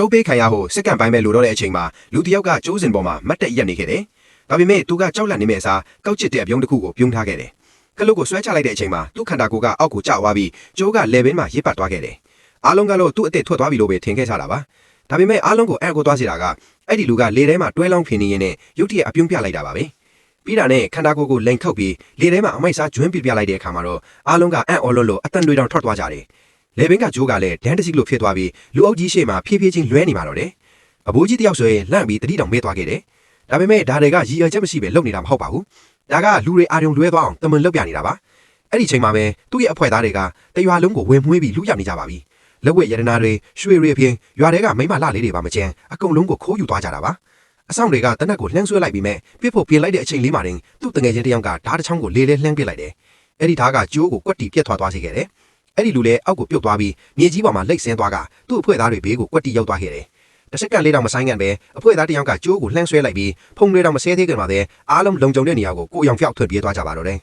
ကျိုးပေးခံရဖို့စက္ကန့်ပိုင်းပဲလိုတော့တဲ့အချိန်မှာလူတစ်ယောက်ကကျိုးစင်ပေါ်မှာမတ်တက်ရက်နေခဲ့တယ်။ဒါပေမဲ့သူကကြောက်လန့်နေမဲ့အစားကောက်ကျစ်တဲ့အပြုံးတစ်ခုကိုပြုံးထားခဲ့တယ်။ကလုတ်ကိုဆွဲချလိုက်တဲ့အချိန်မှာသူ့ခန္ဓာကိုယ်ကအောက်ကိုကျသွားပြီးကျိုးကလေဘင်းမှာရစ်ပတ်သွားခဲ့တယ်။အားလုံးကတော့သူ့အသက်ထွက်သွားပြီလို့ပဲထင်ခဲ့ကြတာပါ။ဒါပေမဲ့အားလုံးကိုအဲ့ကိုသွားစီတာကအဲ့ဒီလူကလေထဲမှာတွဲလောင်းဖင်နေရင်နဲ့ရုတ်တရက်အပြုံးပြလိုက်တာပါပဲ။ပြီးတာနဲ့ခန္ဓာကိုယ်ကိုလိန်ထုတ်ပြီးလေထဲမှာအမိုက်စားကျွန်းပြလိုက်တဲ့အခါမှာတော့အားလုံးကအံ့ဩလို့အတန်တွေတောင်ထွက်သွားကြတယ်။လေဘင်းကကျိုးကလည်းဒန်းတစီလို့ဖြစ်သွားပြီးလူအုပ်ကြီးရှေ့မှာဖြည်းဖြည်းချင်းလွဲနေမှာတော့တယ်။အဘိုးကြီးတယောက်ဆိုရင်လန့်ပြီးတတိတောင်မဲသွားခဲ့တယ်။ဒါပေမဲ့ဒါတွေကရည်ရွယ်ချက်မရှိပဲလုပ်နေတာမဟုတ်ပါဘူး။ဒါကလူတွေအာရုံလွဲသွားအောင်တမန်လုပ်ပြနေတာပါ။အဲ့ဒီချိန်မှာပဲသူ့ရဲ့အဖွဲ့သားတွေကတရွာလုံးကိုဝင်မွှေးပြီးလူရောက်နေကြပါပြီ။လက်ဝဲရတနာတွေရွှေတွေအပြင်ရွာတွေကမိမလှလေးတွေပါမကျန်အကုန်လုံးကိုခိုးယူသွားကြတာပါ။အဆောင်တွေကတနက်ကိုလှမ်းဆွဲလိုက်ပြီးမဲ့ပြစ်ဖို့ပြင်လိုက်တဲ့အချိန်လေးမှာတင်သူ့တငယ်ချင်းတယောက်ကဓာတ်တစ်ချောင်းကိုလေးလေးလှမ်းပစ်လိုက်တယ်။အဲ့ဒီဓာတ်ကကျိုးကိုကွက်တီပြက်သွားစေခဲ့တယ်။အဲ့ဒီလူလည်းအောက်ကိုပြုတ်သွားပြီးမြေကြီးပေါ်မှာလှိတ်ဆင်းသွားကသူ့အဖွဲ့သားတွေဘေးကိုကွက်တီရောက်သွားခဲ့တယ်။တစ်စက္ကန့်လေးတောင်မဆိုင်ကန်ပဲအဖွဲ့သားတယောက်ကကျိုးကိုလှမ်းဆွဲလိုက်ပြီးဖုံတွေတောင်မဆဲသေးခင်မှာပဲအားလုံးလုံခြုံတဲ့နေရာကိုကိုအောင်ဖျောက်ထွက်ပြေးသွားကြပါတော့တယ်